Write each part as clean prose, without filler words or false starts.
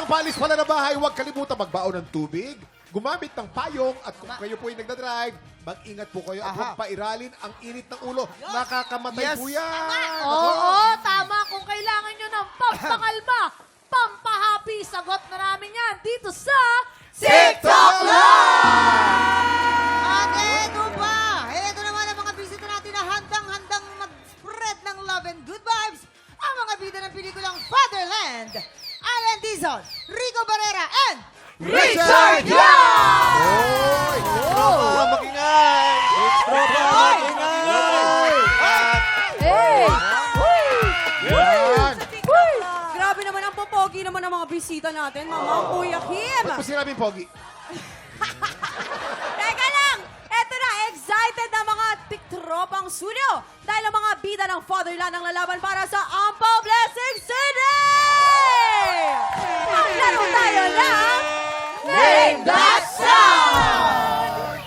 Habang paalis pala na bahay, huwag kalimutan magbaon ng tubig, gumamit ng payong, at kung kayo po ay nagdadrive, mag-ingat po kayo at huwag pairalin ang init ng ulo. Nakakamatay po yan. Oo, tama. Kung kailangan nyo ng pampakalma, pampahappy, sagot na namin yan dito sa TikTok At eto pa, eto naman ang mga bisita natin na handang-handang mag-spread ng love and good vibes. Ang mga bida ng pelikulang Fatherland, Alan Dizon, Rico Barrera, and Richard Young! Oy! Tropa, mag-ingay! Tropa, mag-ingay! Hey! Yan! Grabe naman ang popogi naman ng mga bisita natin, Mama Kuya Kim. Ba't mo sinabing pogi? Teka lang! Eto na, excited na mga tiktropang studio dahil ang mga bida ng Fatherland ang lalaban para sa Ampaw Blessing City! Maglaro tayo ng Name That Sound!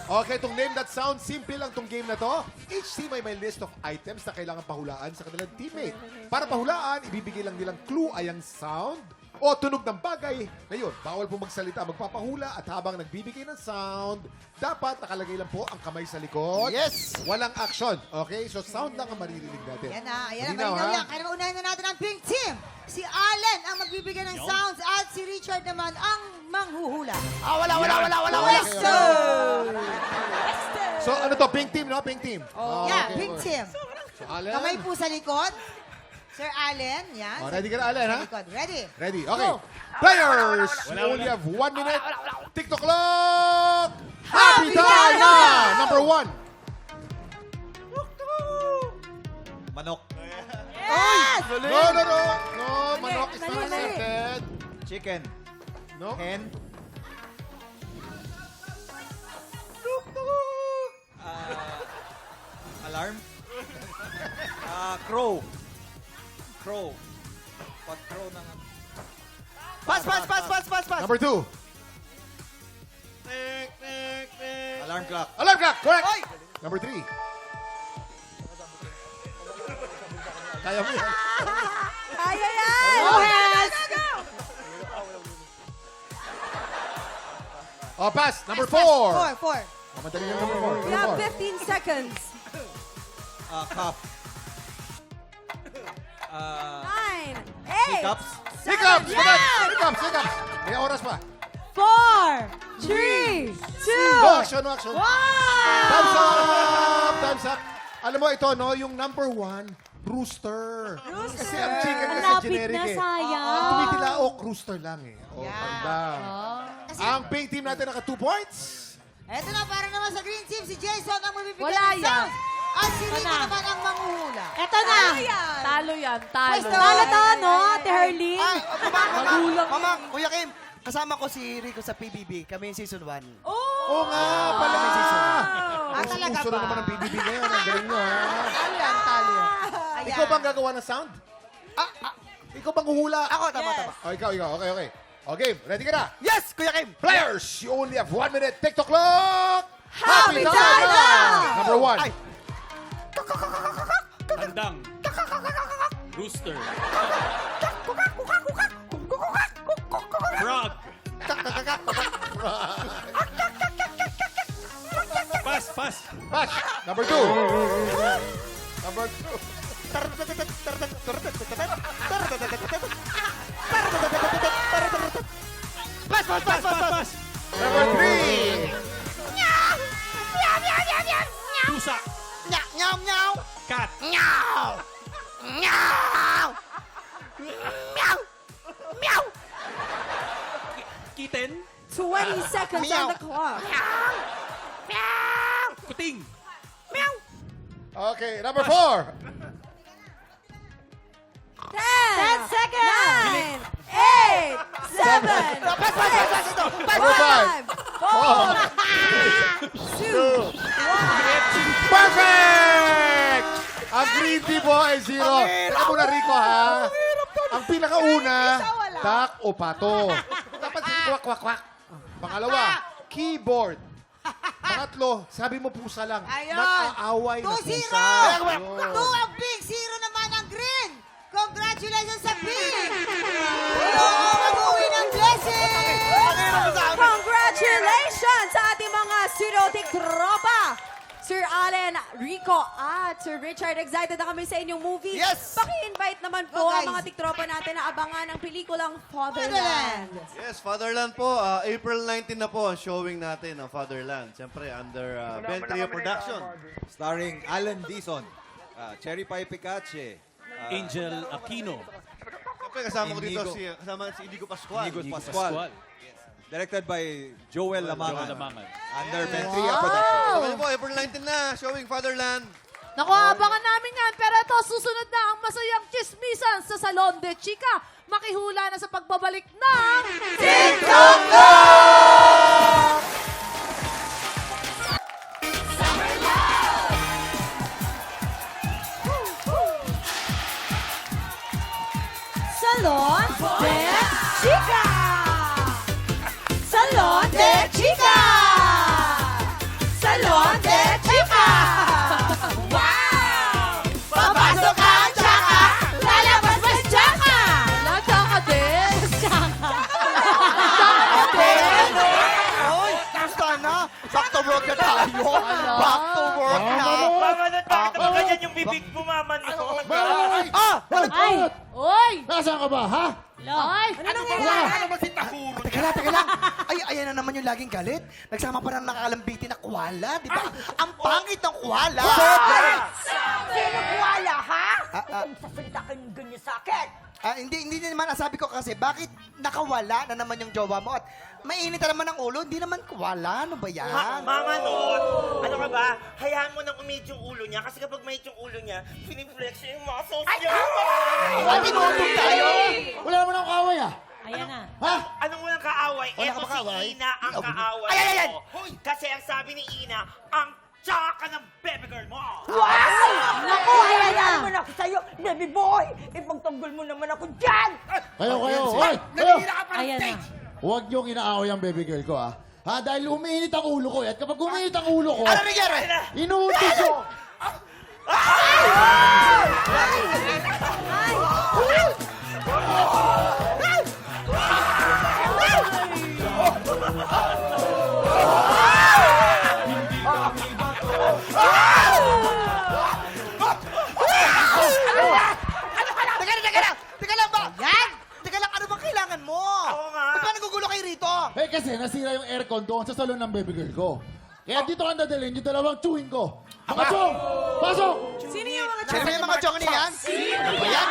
Okay, itong Name That Sound, simple lang itong game na to. Each team ay may list of items na kailangan pahulaan sa kanilang teammate. Para pahulaan, ibibigay lang nilang clue ay ang sound o tunog ng bagay. Ngayon, bawal po magsalita, magpapahula at habang nagbibigay ng sound, dapat nakalagay lang po ang kamay sa likod. Yes! Walang action. Okay? So sound lang ang maririnig natin. Yan na, Malinaw, malinaw ha? yan. Kaya naman unahin na natin ang pink team. Si Allen ang magbibigay ng sounds at si Richard naman ang manghuhula. Wala! Pwesto! So ano to? Pink team, no? Pink team. Yeah, Okay, pink okay. team. So, Allen. Kamay po sa likod. Sir Allen, yan. Ready ka na, Allen, Sa ha? likod. Ready? Ready. Okay. Players! You only have 1 minute. TikTok clock! Happy time na! Number 1. Manok. Yes! No. No, manok is not mali. accepted. Chicken. No? Hen. Alarm. Crow. Crow. Pag crow ng... Pass! Number 2. Alarm clock. Alarm clock! Correct! Oy! Number 3. Kaya mo yan. Kaya yan! Yes! Oh, pass. Number 4. Four. Madali yung number 4. We have 15 seconds. Cup. 9, 8, Hiccups. Hiccups! Yan! Hiccups! May oras pa. 4, 3, 2, No action, no action. 1! Thumbs up! Thumbs up! Alam mo ito, no? Yung number 1, rooster. Kasi ang chicken kasi Malapit generic na, eh. sayang. Ang tumitilaok, rooster lang eh. Oh, Yeah. tanda. Ang pink team natin naka 2 points. Eto na, para naman sa green team, si Jason ang magbibigay Wala ng yan. sounds. At si Rico na. naman ang manghuhula. Eto na. Talo yan. Talo yan. Talo. Pwesto. Talo to, no, Ate Herlene? Ay, Magulang Mama, yun. Kuya Kim, kasama ko si Rico sa PBB. Kami yung season 1. Oo nga pala. Talaga Uso na ba? naman ang BBB ngayon. Ang galing nyo, ha? Talo yan, talo yan. Ayan. Ikaw bang gagawa ng sound? Ikaw bang huhula? Ako, tama. Oh, ikaw. Okay. Okay, ready ka na? Yes, Kuya Kim! Players, you only have 1 minute. TikTok clock! Happy time na! Number 1. Ay. Handang. Rooster. Frog. Pass. Pass. Number 2. Number 2. Pass. Number 3. Pusa. Nyaw, nyaw! Cat. Nyaw! Nyaw! Meow! Meow! Kitten. 20 seconds on the clock. Kuting. Okay, number 4. 10 seconds. 9, 8, 7, Number 5. 4, 2, Perfect! Ang green team mo ay 0. Teka muna, Rico, ha? Ang pinakauna, tak o pato. Dapat kwak. Pangalawa, keyboard. Pangatlo, sabi mo pusa lang. Ayun. Mag-aaway na 2-0. pusa. Ayun. 2 ang pink, 0 naman ang green. Congratulations sa pink! Pero mag-uwi na Studio Tiktropa! Sir Allen, Rico, at Sir Richard, excited na kami sa inyong movie. Yes! Paki-invite naman po Go, ang guys. mga tiktropa natin na abangan ang pelikulang Fatherland. Yes, Fatherland po. April 19 na po ang showing natin ng Fatherland. Siyempre, under Bentrio Production. Starring Alan Dizon, Cherry Pie Picache, Angel Aquino. Siyempre, kasama ko dito Inigo. kasama si Inigo Pascual. Inigo Pascual. Directed by Joel Lamangan. Joel Lamangan. Under Bentria Production. So, po, April 19 na, showing Fatherland. Naku, abangan namin yan. Pero ito, susunod na ang masayang chismisan sa Salon de Chica. Makihula na sa pagbabalik ng... Salon de Chica! Salon de Chica! Salon de Chica! Wow! Papasok ka, Chaka! Lalabas ba, Chaka? Lata ka din. Oy, basta na. Back to work na tayo. Back to work na. Mamanot, bakit naman ganyan yung bibig bumamanot? Ay! Oy! Nasaan ka ba, ha? Ay! Teka lang. Ay, ayan na naman yung laging galit. Nagsama pa ng nakakalambiti na kuwala, di ba? Ang pangit ng kuwala. Sino wala, ha? Ang sasalita ka ng ganyan sa akin. hindi naman nasabi ko kasi, bakit nakawala na naman yung jowa mo? At mainit na naman ang ulo, hindi naman kuwala. Ano ba yan? Mamanot, ano ka ba? Hayaan mo nang umid yung ulo niya kasi kapag mait yung ulo niya, piniflex niya yung muscles niya. At inuubog tayo. Wala naman akong kaway, ah. Ayan na. Ha? Anong walang kaaway? Wala Ito ka ba kaaway? si Ina ang kaaway Ay, ay, ay! mo. Kasi ang sabi ni Ina, ang tsaka ng baby girl mo. Naku, ayan na! naman ako sa'yo, baby boy! Ipagtanggol mo naman ako dyan! Kayo. Hoy! Kayo! Ayan na. Huwag niyong inaaway ang baby girl ko, ha? Ha? Dahil umiinit ang ulo ko, eh. At kapag umiinit ang ulo ko, Ano nangyari? inuutos ko. Teka lang ba? Yan! Teka lang, ano bang kailangan mo? Oo nga. Ba't ba nagugulo kayo rito? Eh kasi nasira yung aircon doon sa salon ng baby girl ko. Kaya dito ka dadalhin yung dalawang chewing ko. Mga chong! Pasok! Sino yung mga Sino ba yung mga chong niyan? Ano ba yan?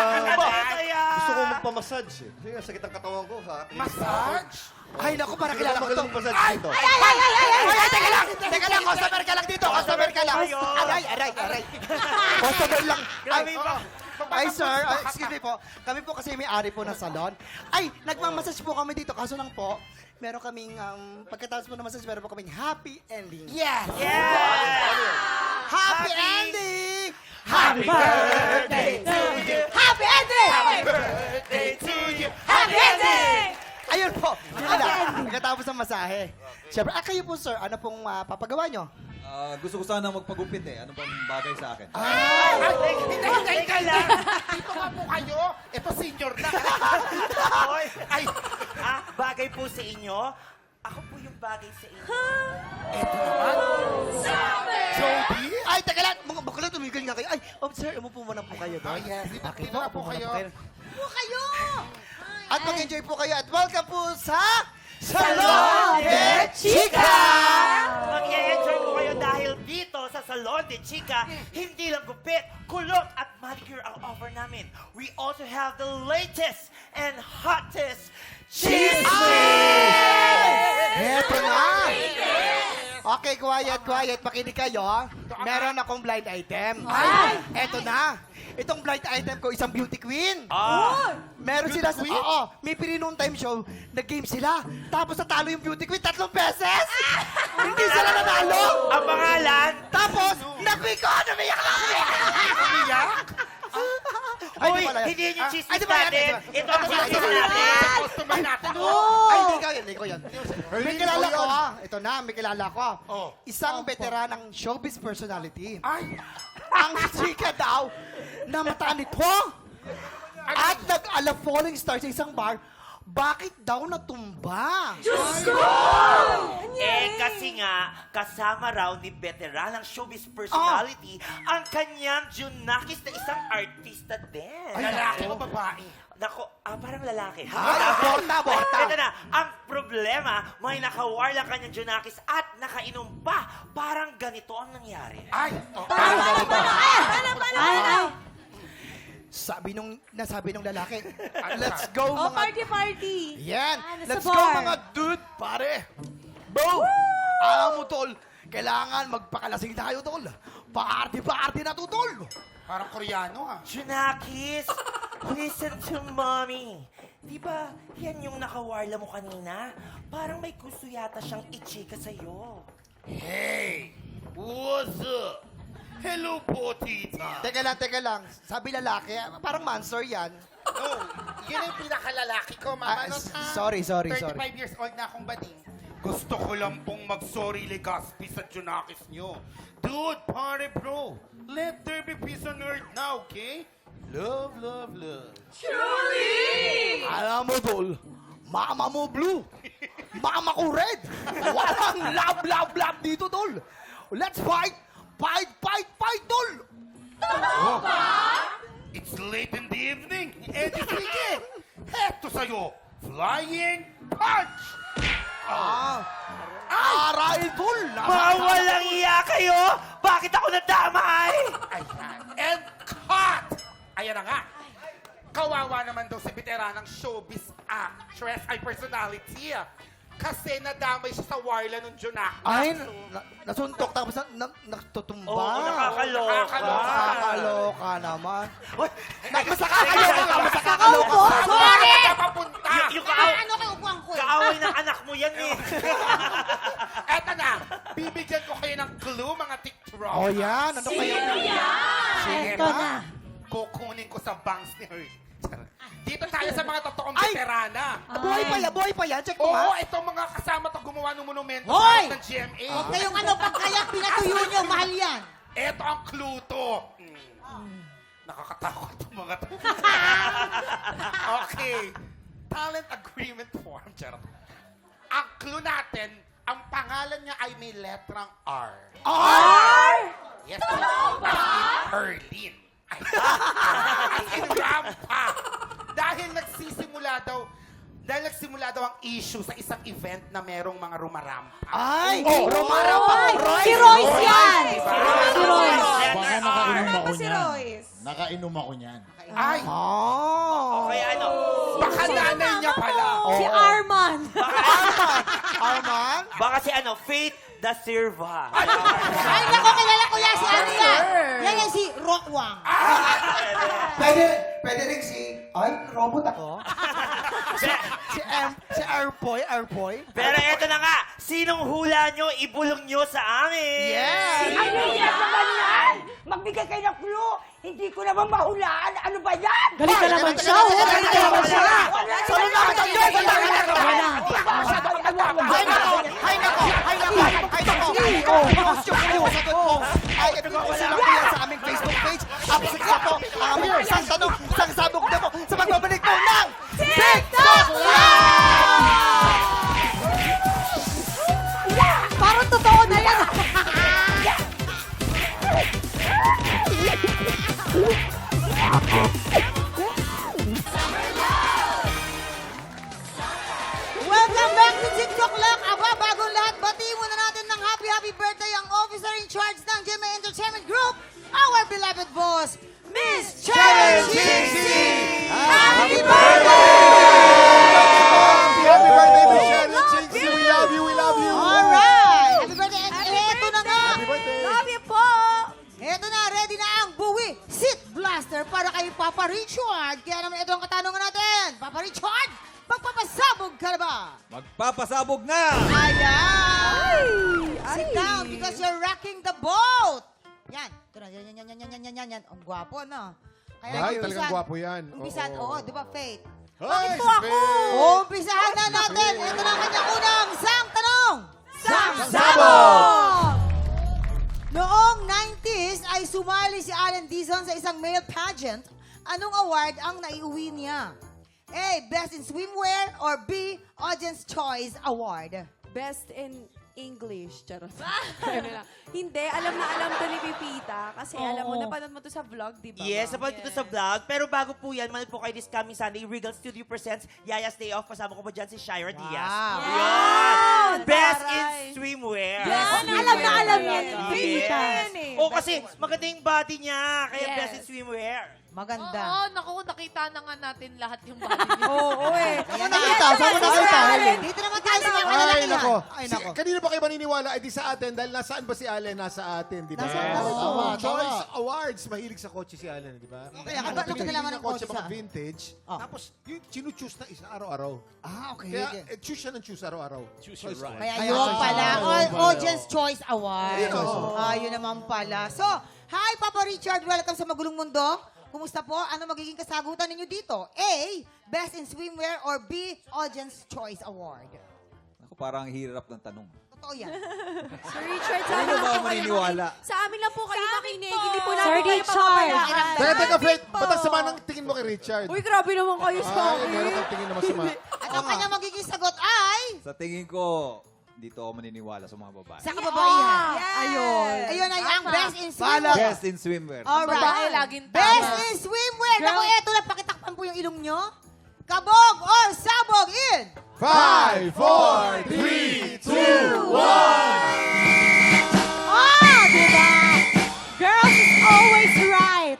Gusto ko magpamassage eh. Kasi nga, sakit ang katawan ko. Massage? Ay, naku, para kilala ko to. Magaling massage dito. Ay, teka lang! Teka lang, customer ka lang dito! Customer ka lang! Aray! Customer lang! Ay, sir, excuse me po. Kami po kasi may-ari po ng salon. Ay, nagmamassage po kami dito. Kaso lang po, meron kaming, pagkatapos po ng massage, meron po kaming happy ending. Yes! Happy ending! Happy birthday to you! Happy ending! Happy ending! Ayun po. Pagkatapos ng masahe. Siyempre, kayo po, sir, ano pong papagawa nyo? Gusto ko sana magpagupit eh. Ano bang bagay sa akin? Hindi ka lang! Dito nga po kayo. Ito senior na. Hoy! Ay! Bagay po sa inyo? Ako po yung bagay sa inyo. Jody? Ay, teka lang. Mga bakla, tumigil nga kayo. Ay, sir, umupo muna po kayo doon. Yes, Okay dito na po upo muna kayo. Upo kayo! At mag-enjoy po kayo at welcome po sa Salon de Chica! Mag-i-enjoy po kayo dahil dito sa Salon de Chica, hindi lang gupit, kulot at manicure ang offer namin. We also have the latest and hottest chismis! Eto na! Okay, quiet. Makinig kayo. Meron akong blind item. Eto na. Itong blind item ko, isang beauty queen. Meron sila sa... Oo, may pre-noon time show. Nag-game sila. Tapos natalo yung beauty queen 3 beses. Hindi sila natalo. Ang pangalan? Tapos, nag-week on. Umiyak na umiyak. Ay, Uy, di pala yan. hindi yun yung Ay, chismis di ba yan? natin. Di ba? Ito ang chismis natin. Customer natin. Ay, hindi ko yun. May kilala ko. Ito na, may kilala ko. Isang veteranang showbiz personality. Ay, Ang chika daw na mata nito At nag-ala falling star sa isang bar, bakit daw natumba? Kasi nga, kasama raw ni veteranang showbiz personality ang kanyang Junakis na isang artista din. Lalaki o babae? Nako, parang lalaki. Borta. Ito na, ang problema, may nakawar lang kanyang Junakis at nakainom pa. Parang ganito ang nangyari. Ay! Nasabi nung lalaki, let's go Oh, mga... party. Yan! nasa Let's go bar. mga dude, pare! Bro! Alam mo, tol, kailangan magpakalasing tayo, tol. Paarty na to, tol. Parang Koreano ha. Junakis, listen to mommy. Di ba, yan yung nakawarla mo kanina? Parang may gusto yata siyang i-chika sa'yo. Hey! What's up? Hello po, tita. Teka lang. Sabi lalaki, parang monster yan. No, yun ang pinakalalaki ko, mama. Sorry. 35 years old na akong bading. Gusto ko lang pong mag-sorry Legazpi sa Junakis nyo. Dude, pare bro. Let there be peace on earth now, okay? Love, love, love. Alam mo, tol, mama mo blue. Mama ko red. Walang love dito, tol. Let's fight, tol. It's late in the evening. Eh, di sige. Heto sa'yo. Flying punch! Aray, tol. Mawalang iya kayo! Bakit ako nadamay? Ayan. And cut! Ayan na nga. Kawawa naman daw si veteranang showbiz actress ay personality. Kasi nadamay siya sa warla ng Junakis. Ay, nasuntok tapos natutumba. Oo, nakakaloka. Nakakaloka naman. Mas Opo, sorry! Papunta! Yung Ano kayo upuan ko? kaaway ng anak mo yan eh. Eto na, bibigyan ko kayo ng clue, mga TikTok. Oh, yan. Ano kayo? Eto na. Kukunin ko sa bangs ni Hurt. Dito tayo sa mga totoong Ay! veterana. Buhay pa yan. Check mo, Oo, ha? itong mga kasama to gumawa ng monumento Hoy! ng GMA. Huwag kayong pagkaya pinatuyo nyo, mahal yan. Eto ang clue to. Nakakatakot itong mga to. Okay. Talent agreement form. Charot. Ang clue natin, ang pangalan niya ay may letrang R. Yes. Erlin. As in Rampa. Dahil nagsimula daw ang issue sa isang event na merong mga rumarampa. Ay! Oh, Romarapa! Si Royce yan! Si Royce. Baka nakainom ako Si niyan. Royce. Nakainom ako niyan. Ay, Oh! Kaya ano? baka nanay niya pala. Si Arman. Arman? Baka si ano, Faith Da Silva. Ay, nako, kilala ko yan si ano yan. Yan yung si Rockwang. Pwede rin si... Ay, robot ako. si Airboy. Pero eto na nga, sinong hula nyo, ibulong nyo sa amin. Yes! Magbigay kayo ng clue! Hindi ko naman mahulaan! Ano ba yan? Galit ka naman siya, oh. Galit ka naman siya. Saan naman ang Diyos? Hay nako! Post yung clue sa good post. Ay, i-post lang po yan sa aming Facebook page. Ako, ang aming isang tanong, isang sabog na po sa pagbabalik po ng TikTok Parang totoo na yan. Welcome back to TikTok Lock. Aba, bagong lahat, batiin muna natin ng happy birthday ang officer in charge ng GMA Entertainment Group, our beloved boss, Miss Sharon Chinsey! Happy Happy birthday, Michelle and Chinky. We love you. Alright! Happy birthday! And eto na nga! Happy birthday. Love you po. Eto na, ready na ang buwi Sit Blaster para kay Papa Richard. Kaya naman ito ang katanungan natin. Papa Richard, magpapasabog ka na ba? Magpapasabog na! Ayan! Sit down because you're rocking the boat. Yan. Ito na, yan. Ang gwapo, no? Ay, talagang gwapo yan. Umpisan, Oo. di ba, Faith? Bakit po ako? Umpisahan na natin. Ito na ang kanyang unang sang tanong. Sabog! Noong 90s ay sumali si Alan Dizon sa isang male pageant Anong award ang naiuwi niya? A. Best in Swimwear or B. Audience Choice Award? Best in English. Charot. Ano lang. Hindi, alam na alam to ni Pipita. Kasi alam mo, napanood mo to sa vlog, di ba? Yes, napanood ko to sa vlog. Pero bago po yan, manood po kayo this coming Sunday, Regal Studio presents Yaya's Day Off. Kasama ko po dyan si Shira Diaz. Yan! Best in swimwear. Yan, alam na alam yan. Yes. O kasi maganda yung body niya, kaya Yes. best in swimwear. Maganda. Oo, naku, nakita na nga natin lahat yung body niya. Oo, eh. Saan mo nakita? Saan mo nakita? Dito naman tayo sa mga Ay, kalalakihan. nako. Ay, nako. Kanino ba kayo maniniwala? Ay, di sa atin. Dahil nasaan ba si Allen? Nasa atin, di ba? Tama, Choice Awards. Mahilig sa kotse si Allen, di ba? Kaya ano ba nalaman ng kotse mga sa- vintage. Tapos, yung chinu-choose na isa araw-araw. Ah, okay. Kaya, choose siya ng choose araw-araw. Choose your right. Kaya yun pala. Audience Choice Award. Ayun, oo. Yun naman pala. So, hi Papa Richard. Welcome sa Magulong Mundo. Kumusta po? Ano magiging kasagutan ninyo dito? A. Best in Swimwear or B. Audience Choice Award? Ako parang hirap ng tanong. Totoo yan. Sir Richard, sa Ano amin ba lang ang po kayo maniniwala? Sa amin lang po kayo makinig. Hindi po Sir namin kayo Richard. papapalaan. Teka, Fred. Ba't ang sama ng tingin mo kay Richard? Uy, grabe naman kayo sa Ay, akin. meron kang tingin na masama. At ang kanyang magiging sagot ay Sa tingin ko, dito ako maniniwala sa mga babae. sa kababaihan. Ayun. Ayun ay ang Best in Bahala. Swimwear. Best in swimwear. Alright. Babae, laging tama. Best in Swimwear. Naku, eto na. Pakitakpan po yung ilong nyo. Kabog or sabog in 5, 4, 3, 2, 1. Diba? Girls is always right.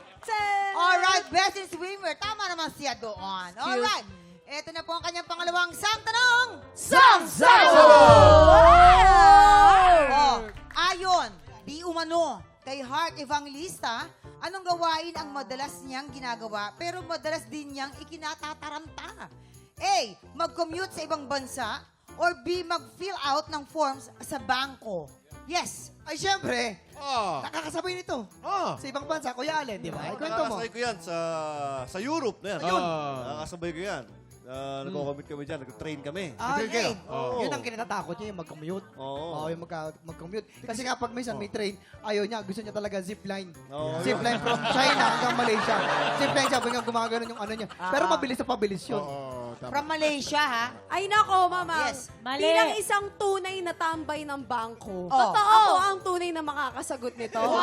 Alright, Best in Swimwear. Tama naman siya doon. Alright. Ito na po ang kanyang pangalawang sang tanong. Oh, ayon, di umano, kay Heart Evangelista, anong gawain ang madalas niyang ginagawa pero madalas din niyang ikinatataranta? A. Mag-commute sa ibang bansa or B. Mag-fill out ng forms sa bangko? Yes. Ay, syempre. Oh. Nakakasabay nito. Oh. Sa ibang bansa, Kuya Allen, di ba? Kwento mo. Nakakasabay ko yan sa Europe na yan. Ayun. Nakakasabay ko yan. Nagko-commit kami dyan, nag-train kami. Okay. Yun ang kinatatakot niya, yung mag-commute. Oo. Yung mag-commute. Kasi nga pag minsan may train, ayaw niya, gusto niya talaga zipline. Oo. Zipline from China hanggang Malaysia. Zipline siya, hanggang gumagano yung ano niya. Pero mabilis na pabilis yun. Oo, tama. From Malaysia, ha? Ay nako, mama. Yes. Mali. Bilang isang tunay na tambay ng bangko. Oh. Ako ang tunay na makakasagot nito. Ganun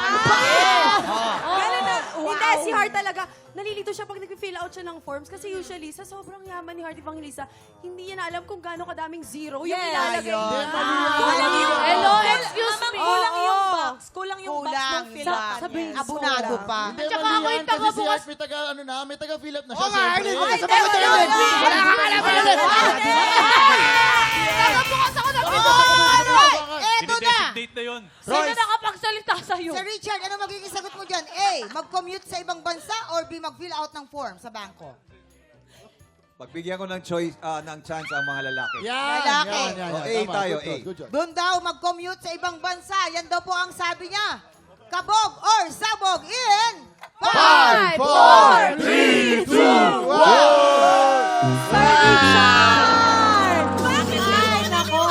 na. Hindi, si Heart talaga. Nalilito siya pag nag-fill out siya ng forms. Kasi usually, sa sobrang yaman ni Heart Evangelista, hindi niya na alam kung gaano kadaming zero yung ilalagay niya. Hello, excuse me. Kulang yung Oo. box. Kulang yung box Kulang. ng fill out. Sabihin, abunado pa. Hindi, At saka mali ako'y yan kasi si taga-bukas- Art may taga, ano na, may taga-fill up na siya. Oo nga, siyempre. Arlene, Ay, sabayan tayo wala, din. wala. Wala ka alam, Arlene. Nagabukas ako ng pinto. Eto na! Sino nakapagsalita sa'yo? Sir Richard, ano magiging sagot mo dyan? A. Mag-commute sa ibang bansa or B. Mag-fill out ng form sa bangko? Pagbigyan ko ng choice, ng chance ang mga lalaki. Yan, Lalaki. yan. Oh, A Tama, tayo, good job, A. good job. Doon daw mag-commute sa ibang bansa. Yan daw po ang sabi niya. Kabog or sabog in 5, 4, 3, 2, 1. Bakit ay nako?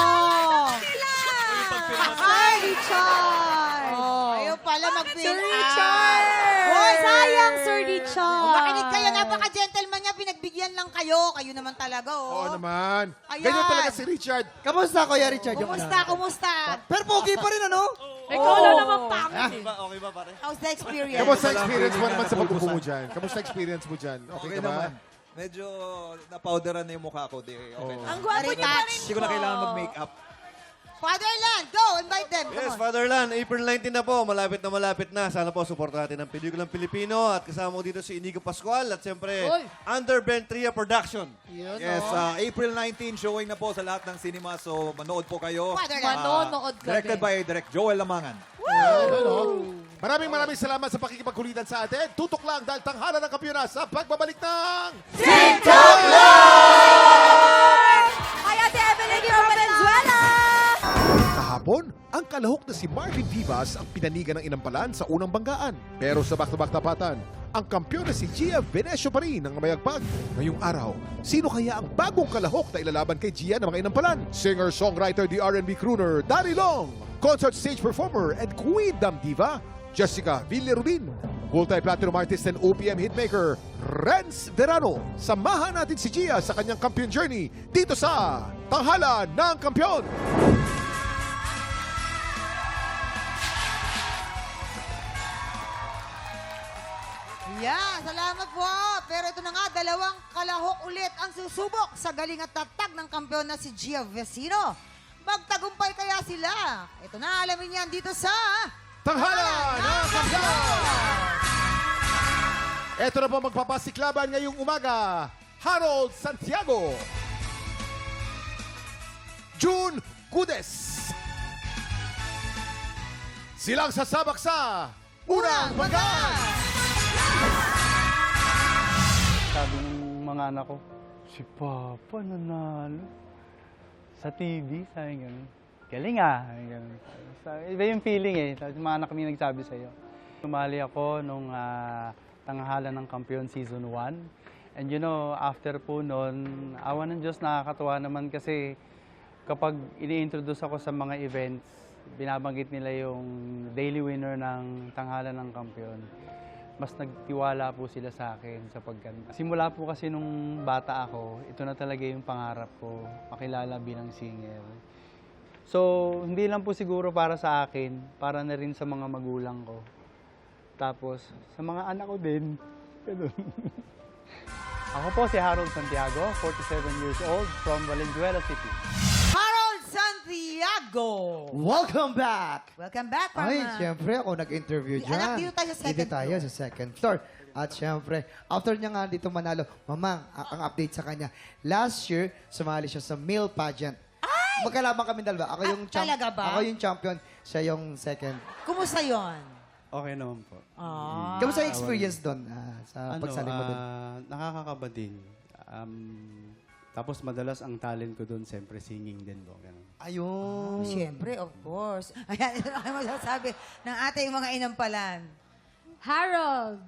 Ay, Richard! Ayaw pala mag-fill Sir Richard! Hoy, Sayang, Sir Richard. Makinig kayo, napaka-gentleman niya. Pinagbigyan lang kayo. Kayo naman talaga, Oo oh. naman. Ayan. Ganyan talaga si Richard. Kamusta, Kuya Richard? Yung Kumusta, ano? kumusta? Pero pogi pa rin, ano? Ikaw lang naman pangit. Okay ba pare? How's the experience? Kamusta experience mo naman sa pag-upo mo dyan? Kamusta experience mo dyan? Okay Okay ka ba? naman. Medyo napowderan na yung mukha ko. Di, okay na. Ang gwapo niya pa rin Hindi ko na kailangan mag-makeup. Fatherland, go! Invite them. Come Yes, on. Fatherland, April 19 na po. Malapit na. Sana po supportan natin ang pelikulang Pilipino. At kasama ko dito si Inigo Pascual. At siyempre, Oy. Under Bentria Production. Yes, April 19, showing na po sa lahat ng cinema. So, manood po kayo. Fatherland. Manonood ka Directed din. by Direct Joel Lamangan. Maraming salamat sa pakikipagkulitan sa atin. Tutok lang dahil tanghala ng kampiyona sa pagbabalik ng... Ay, Ate Evelyn from Valenzuela! Kahapon, ang kalahok na si Marvin Vivas ang pinanigan ng inampalan sa unang banggaan. Pero sa back-to-back tapatan, ang kampiyon na si Gia Venecio pa rin ang mayagpag. Ngayong araw, sino kaya ang bagong kalahok na ilalaban kay Gia na mga inampalan? Singer-songwriter, the R&B crooner, Danny Long. Concert stage performer and Queen Dam Diva, Jessica Villarubin. Multi-platinum artist and OPM hitmaker, Renz Verano. Samahan natin si Gia sa kanyang kampiyon journey dito sa Tanghalan ng Kampiyon. Yeah, salamat po. Pero ito na nga, dalawang kalahok ulit ang susubok sa galing at tatag ng kampiyon na si Gia Vecino. Magtagumpay kaya sila? Ito na, alamin yan dito sa Tanghalan ng Kampiyon! Ito na po magpapasiklaban ngayong umaga, Harold Santiago, June Gudes. Silang sasabak sa Unang Bagan! Sabi ng mga anak ko, si Papa nanalo. Sa TV, sabi ganun. Galing ah, sabi ganun. Iba yung feeling eh. Tapos yung mga anak kami nagsabi sa'yo. Sumali ako nung Tanghalan ng Kampiyon Season 1. And you know, after po nun, awa ng Diyos, nakakatuwa naman kasi kapag ini-introduce ako sa mga events, binabanggit nila yung daily winner ng Tanghalan ng Kampiyon. Mas nagtiwala po sila sa akin sa pagkanta. Simula po kasi nung bata ako, ito na talaga yung pangarap ko, makilala bilang singer. So, hindi lang po siguro para sa akin, para na rin sa mga magulang ko. Tapos, sa mga anak ko din. Ganun. Ako po si Harold Santiago, 47 years old, from Valenzuela City. Harold Santiago. Welcome back! Welcome back, Mama. Ay, siyempre ako nag-interview dyan. Anak, dito tayo sa second Dito tayo sa second floor. At siyempre, after niya nga dito manalo, Mamang, ang update sa kanya, last year, sumali siya sa male pageant. Magkalaban kami dalawa. Ako yung talaga ba? Ako yung champion, siya yung second. Kumusta yon? Okay naman po. Kamusta yung experience doon sa pagsali mo doon? Nakakakaba din. Tapos madalas ang talent ko doon, siyempre singing din po. Ganun. Ayun. Siyempre, of course. Ayan, ito na kayo masasabi ng ating mga inampalan. Harold,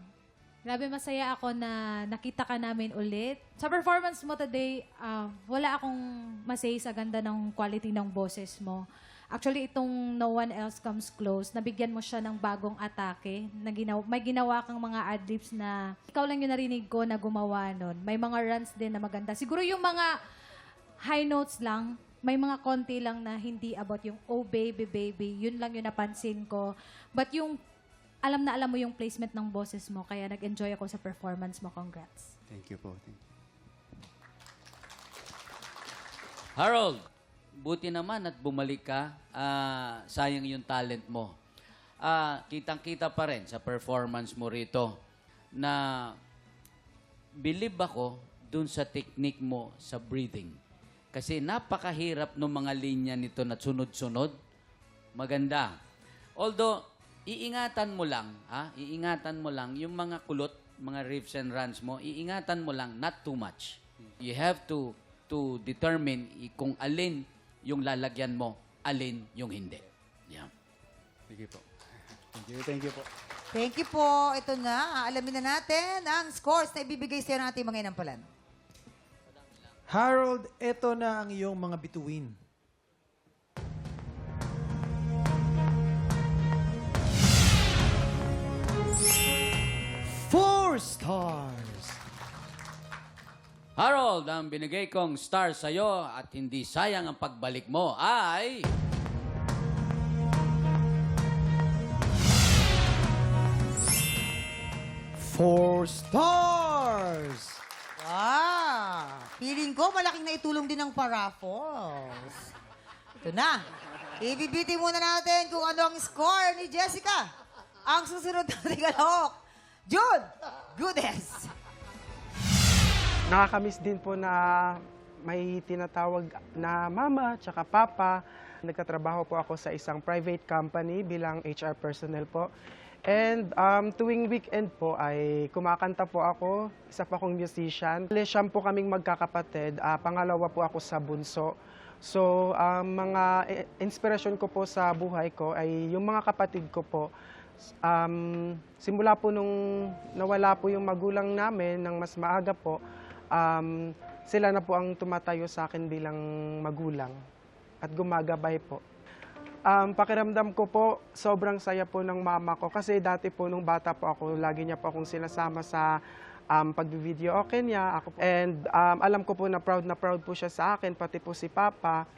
grabe masaya ako na nakita ka namin ulit. Sa performance mo today, wala akong masay sa ganda ng quality ng boses mo. Actually, itong No One Else Comes Close, nabigyan mo siya ng bagong atake. May ginawa kang mga adlibs na ikaw lang yung narinig ko na gumawa nun. May mga runs din na maganda. Siguro yung mga high notes lang, may mga konti lang na hindi about yung oh baby, baby. Yun lang yung napansin ko. But yung alam na alam mo yung placement ng boses mo, kaya nag-enjoy ako sa performance mo. Congrats. Thank you po. Thank you. Harold, buti naman at bumalik ka. Sayang yung talent mo. Kitang-kita pa rin sa performance mo rito na believe ako dun sa technique mo sa breathing. Kasi napakahirap ng mga linya nito na sunod-sunod. Maganda. Although, iingatan mo lang yung mga kulot, mga riffs and runs mo, iingatan mo lang, not too much. You have to determine kung alin yung lalagyan mo, alin yung hindi. Yeah. Thank you po. Thank you po. Thank you po. Ito na, alamin na natin ang scores na ibibigay sa'yo ng ating mga inampalan. Harold, ito na ang iyong mga bituin. Four stars. Harold, ang binigay kong star sa'yo at hindi sayang ang pagbalik mo ay... Four stars. Wow! Feeling ko, malaking naitulong din ng paraffles. Ito na. Ibibiti muna natin kung ano ang score ni Jessica. Ang susunod nating kalahok. Jude Gudes. Nakakamiss din po na may tinatawag na mama tsaka papa. Nagkatrabaho po ako sa isang private company bilang HR personnel po. And tuwing weekend po ay kumakanta po ako, isa pa akong musician. Siyam po kaming magkakapatid, pangalawa po ako sa bunso. So mga inspirasyon ko po sa buhay ko ay yung mga kapatid ko po. Simula po nung nawala po yung magulang namin ng mas maaga po, sila na po ang tumatayo sa akin bilang magulang at gumagabay po. Pakiramdam ko po, sobrang saya po ng mama ko. Kasi dati po, nung bata po ako, lagi niya po akong sinasama sa pag-video okay niya. And alam ko po na proud po siya sa akin, pati po si Papa.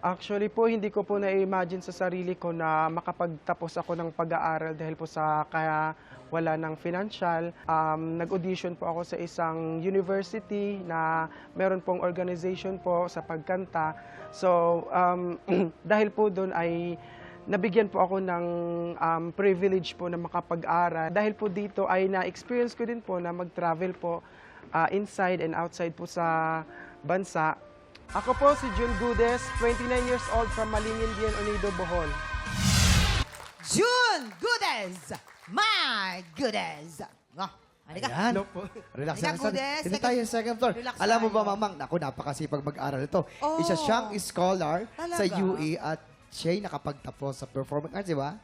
Actually po, hindi ko po na-imagine sa sarili ko na makapagtapos ako ng pag-aaral dahil po sa kaya wala ng financial. Nag-audition po ako sa isang university na meron pong organization po sa pagkanta. So, dahil po doon ay nabigyan po ako ng privilege po na makapag-aral. Dahil po dito ay na-experience ko din po na mag-travel po inside and outside po sa bansa. Ako po si June Gudes, 29 years old from Malingindian, Unido, Bohol. June Gudes! My goodness! Halika. Ayan. Relax Halika, lang. Gudes. Dito tayo sa second floor. Relax Alam mo ba, tayo. Mamang, naku, napakasipag mag-aral ito. Oh. Isa siyang scholar sa Talaga? UE at siya'y nakapagtapos sa performing arts, di ba?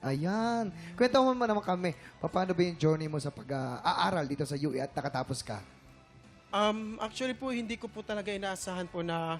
Ayan. Kwento mo naman kami, paano ba yung journey mo sa pag-aaral dito sa UE at nakatapos ka? Actually po, hindi ko po talaga inaasahan po na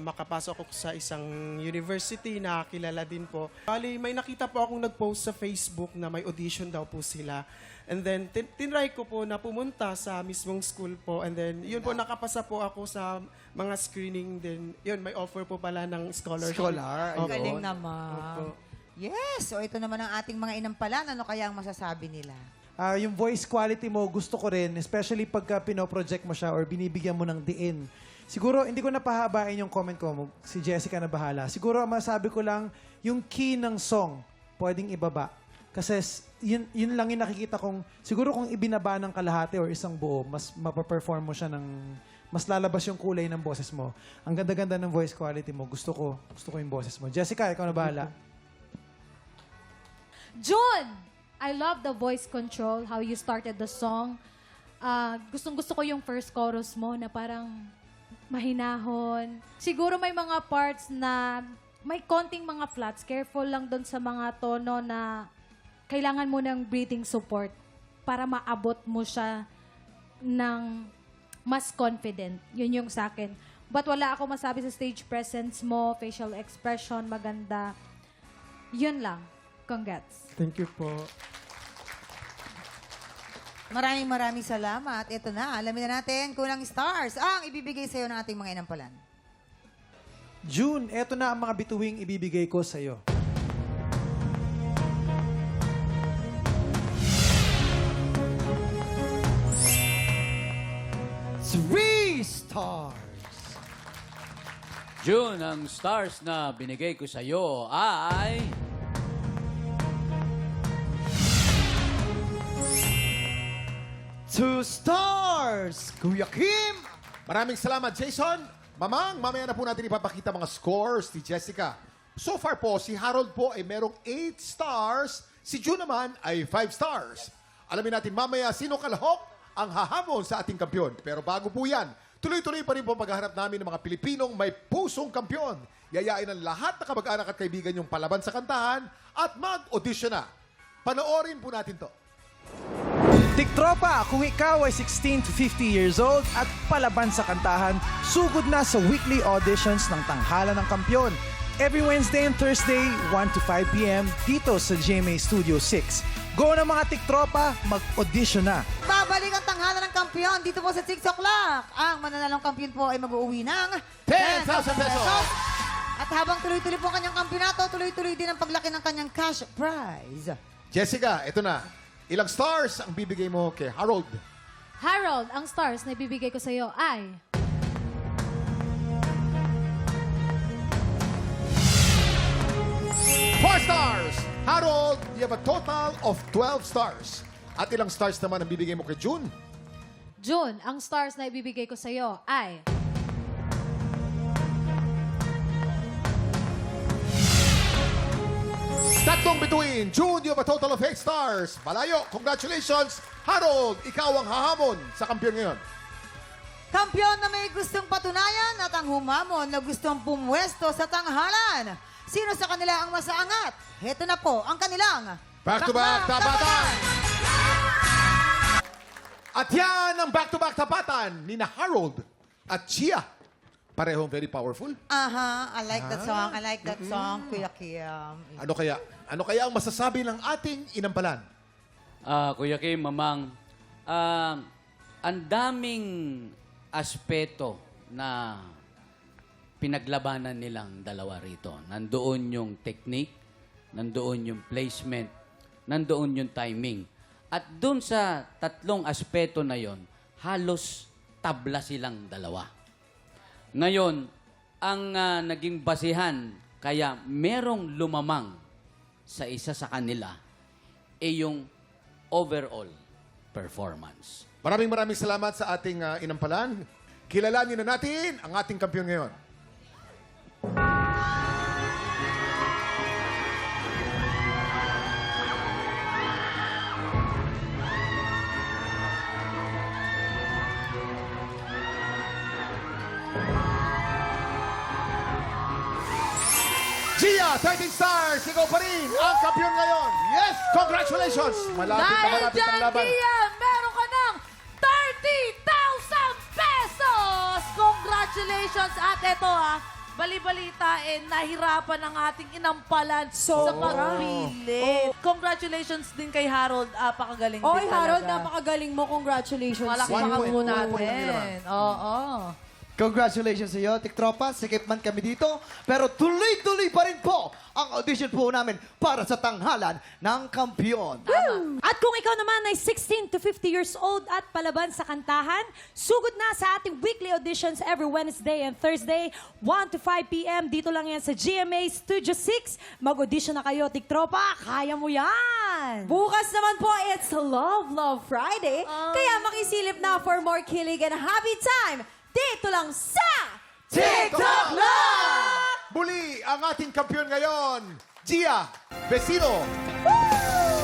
makapasok ako sa isang university na kilala din po. Bali, may nakita po akong nag-post sa Facebook na may audition daw po sila. And then, tinry ko po na pumunta sa mismong school po. And then, yun po, nakapasa po ako sa mga screening. Then, yun, may offer po pala ng scholarship. Scholar, Ang ayun. galing naman. Opo. Yes, so ito naman ang ating mga inampalan. Ano kaya ang masasabi nila? Yung voice quality mo, gusto ko rin, especially pagka pinoproject mo siya or binibigyan mo ng diin. Siguro, hindi ko napahabain yung comment ko. Si Jessica na bahala. Siguro, ang masabi ko lang, yung key ng song, pwedeng ibaba. Kasi yun lang yung nakikita kong, siguro kung ibinaba ng kalahati or isang buo, mas mapaperform mo siya ng, mas lalabas yung kulay ng boses mo. Ang ganda-ganda ng voice quality mo. Gusto ko yung boses mo. Jessica, ikaw na bahala. June! I love the voice control, how you started the song. Gustong-gusto ko yung first chorus mo na parang mahinahon. Siguro may mga parts na may konting mga flats. Careful lang doon sa mga tono na kailangan mo ng breathing support para maabot mo siya ng mas confident. Yun yung sa akin. But wala ako masabi sa stage presence mo, facial expression, maganda. Yun lang. Congrats. Thank you po. Maraming salamat. Ito na, alamin na natin kung ilang stars ang ibibigay sa'yo ng ating mga inampalan. June, eto na ang mga bituing ibibigay ko sa'yo. Three stars. June, ang stars na binigay ko sa'yo ay... Two stars. Kuya Kim. Maraming salamat, Jason. Mamang, mamaya na po natin ipapakita mga scores ni Jessica. So far po, si Harold po ay merong 8 stars. Si June naman ay 5 stars. Alamin natin mamaya sino kalahok ang hahamon sa ating kampyon. Pero bago po yan, tuloy-tuloy pa rin po paghahanap namin ng mga Pilipinong may pusong kampyon. Yayain ang lahat na kamag-anak at kaibigan yung palaban sa kantahan at mag-audition na. Panoorin po natin to. Tiktropa, kung ikaw ay 16 to 50 years old at palaban sa kantahan, sugod na sa weekly auditions ng Tanghalan ng Kampyon. Every Wednesday and Thursday, 1 to 5 p.m. dito sa GMA Studio 6. Go na mga Tiktropa, mag-audition na. Babalik ang tanghalan ng kampiyon dito po sa 6 o'clock. Ang mananalong kampiyon po ay mag-uuwi ng 10,000 pesos. At habang tuloy-tuloy po ang kanyang kampyonato, tuloy-tuloy din ang paglaki ng kanyang cash prize. Jessica, ito na. Ilang stars ang bibigay mo kay Harold? Harold, ang stars na ibibigay ko sa'yo ay... Four stars! Harold, you have a total of 12 stars. At ilang stars naman ang bibigay mo kay June? June, ang stars na ibibigay ko sa'yo ay... Tatlong bituin. June, you have a total of 8 stars. Malayo, congratulations. Harold, ikaw ang hahamon sa kampiyon ngayon. Kampiyon na may gustong patunayan at ang humamon na gustong pumwesto sa tanghalan. Sino sa kanila ang masaangat? Heto na po ang kanilang Back-to-back tapatan! At yan ang back-to-back tapatan ni na Harold at Chia. Parehong very powerful. Aha, I like that song. I like that song, Kuya Kim. Ano kaya ang masasabi ng ating inampalan? Kuya Kim, Mamang, ang daming aspeto na pinaglabanan nilang dalawa rito. Nandoon yung technique, nandoon yung placement, nandoon yung timing. At doon sa tatlong aspeto na yon, halos tabla silang dalawa. Ngayon, ang naging basihan, kaya merong lumamang sa isa sa kanila, yung overall performance. Maraming salamat sa ating inampalan. Kilalanin na natin ang ating kampiyon ngayon. Gia, 13 stars, ikaw pa rin ang kampiyon ngayon. Yes! Congratulations! Malapit ang laban. Gia, meron ka ng 30,000 pesos! Congratulations! At eto bali-balita nahirapan ang ating inampalan sa pagpili. Congratulations din kay Harold. Pakagaling Oy, din Harold, talaga. napakagaling mo. Congratulations. Malakpakan mo natin. naman. Oo. Congratulations sa iyo, Tiktropa. Sikip man kami dito. Pero tuloy-tuloy pa rin po ang audition po namin para sa tanghalan ng kampiyon. At kung ikaw naman ay 16 to 50 years old at palaban sa kantahan, sugod na sa ating weekly auditions every Wednesday and Thursday, 1 to 5 p.m. Dito lang yan sa GMA Studio 6. Mag-audition na kayo, Tiktropa. Kaya mo yan! Bukas naman po, it's Love Friday. Kaya makisilip na for more kilig and happy time. Dito lang sa TikTok Live! Muli ang ating kampiyon ngayon, Gia Vecino. Woo!